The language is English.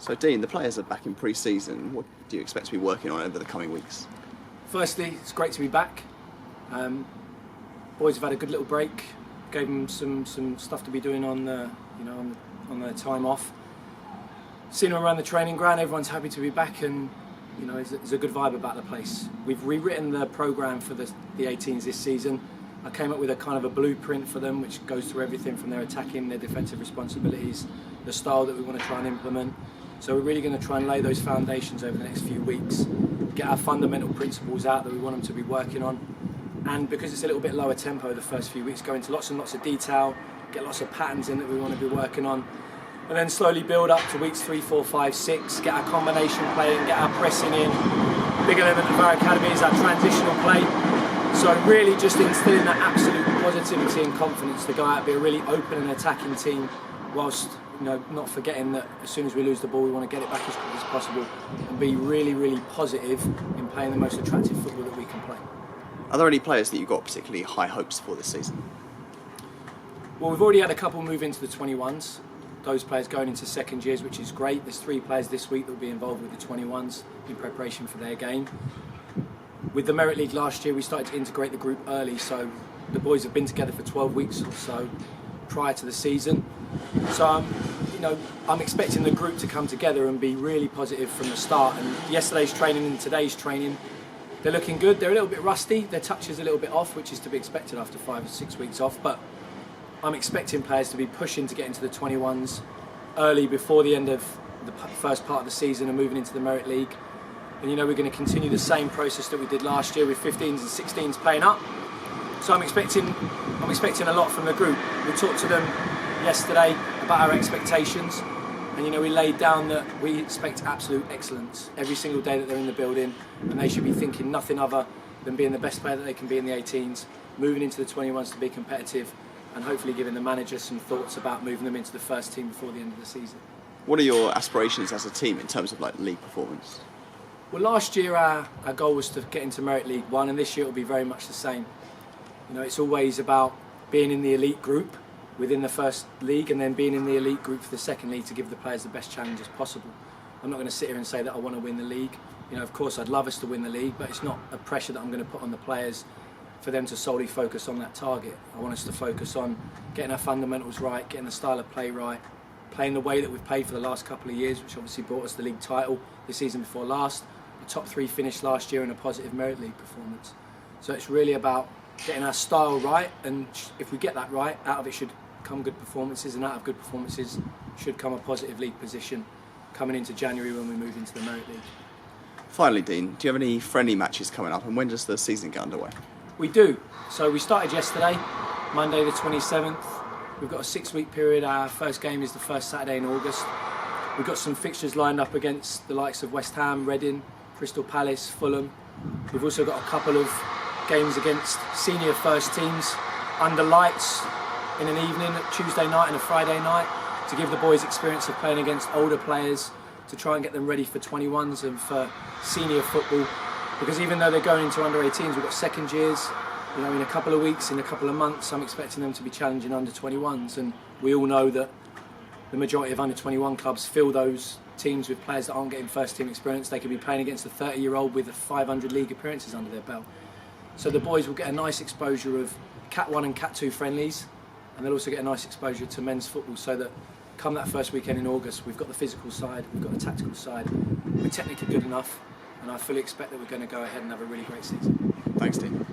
So Dean, the players are back in pre-season. What do you expect to be working on over the coming weeks? Firstly, it's great to be back. Boys have had a good little break. Gave them some stuff to be doing on the on their time off. Seen them around the training ground. Everyone's happy to be back, and there's a good vibe about the place. We've rewritten the programme for the 18s this season. I came up with a kind of a blueprint for them, which goes through everything from their attacking, their defensive responsibilities, the style that we want to try and implement. So we're really going to try and lay those foundations over the next few weeks, get our fundamental principles out that we want them to be working on. And because it's a little bit lower tempo the first few weeks, go into lots and lots of detail, get lots of patterns in that we want to be working on, and then slowly build up to weeks 3, 4, 5, 6, get our combination play and get our pressing in. Big element of our academy is our transitional play. So really just instilling that absolute positivity and confidence to go out and be a really open and attacking team, whilst not forgetting that as soon as we lose the ball we want to get it back as quick as possible and be really, really positive in playing the most attractive football that we can play. Are there any players that you've got particularly high hopes for this season? Well, we've already had a couple move into the 21s. Those players going into second years, which is great. There's 3 players this week that will be involved with the 21s in preparation for their game. With the Merit League last year, we started to integrate the group early, so the boys have been together for 12 weeks or so prior to the season. So, I'm expecting the group to come together and be really positive from the start. And yesterday's training and today's training, they're looking good. They're a little bit rusty. Their touch is a little bit off, which is to be expected after 5 or 6 weeks off. But I'm expecting players to be pushing to get into the 21s early before the end of the first part of the season and moving into the Merit League. And we're going to continue the same process that we did last year with 15s and 16s playing up. So I'm expecting a lot from the group. We talked to them yesterday about our expectations, and we laid down that we expect absolute excellence every single day that they're in the building, and they should be thinking nothing other than being the best player that they can be in the 18s, moving into the 21s to be competitive, and hopefully giving the manager some thoughts about moving them into the first team before the end of the season. What are your aspirations as a team in terms of league performance? Well, last year our goal was to get into Merit League 1, and this year it will be very much the same. It's always about being in the elite group within the first league and then being in the elite group for the second league to give the players the best challenges possible. I'm not going to sit here and say that I want to win the league. Of course I'd love us to win the league, but it's not a pressure that I'm going to put on the players for them to solely focus on that target. I want us to focus on getting our fundamentals right, getting the style of play right, playing the way that we've played for the last couple of years, which obviously brought us the league title the season before last, a top 3 finish last year and a positive Merit League performance. So it's really about getting our style right, and if we get that right, out of it should come good performances, and out of good performances should come a positive league position coming into January when we move into the Merit League. Finally, Dean, do you have any friendly matches coming up, and when does the season get underway? We do. So we started yesterday, Monday the 27th. We've got a 6-week period. Our first game is the first Saturday in August. We've got some fixtures lined up against the likes of West Ham, Reading, Crystal Palace, Fulham. We've also got a couple of games against senior first teams under lights in an evening, Tuesday night and a Friday night, to give the boys experience of playing against older players, to try and get them ready for 21s and for senior football. Because even though they're going into under 18s, we've got second years. In a couple of weeks, in a couple of months, I'm expecting them to be challenging under 21s, and we all know that the majority of under 21 clubs fill those teams with players that aren't getting first team experience. They could be playing against a 30-year-old with 500 league appearances under their belt. So the boys will get a nice exposure of Cat 1 and Cat 2 friendlies, and they'll also get a nice exposure to men's football, so that come that first weekend in August, we've got the physical side, we've got the tactical side, we're technically good enough, and I fully expect that we're going to go ahead and have a really great season. Thanks, Dean.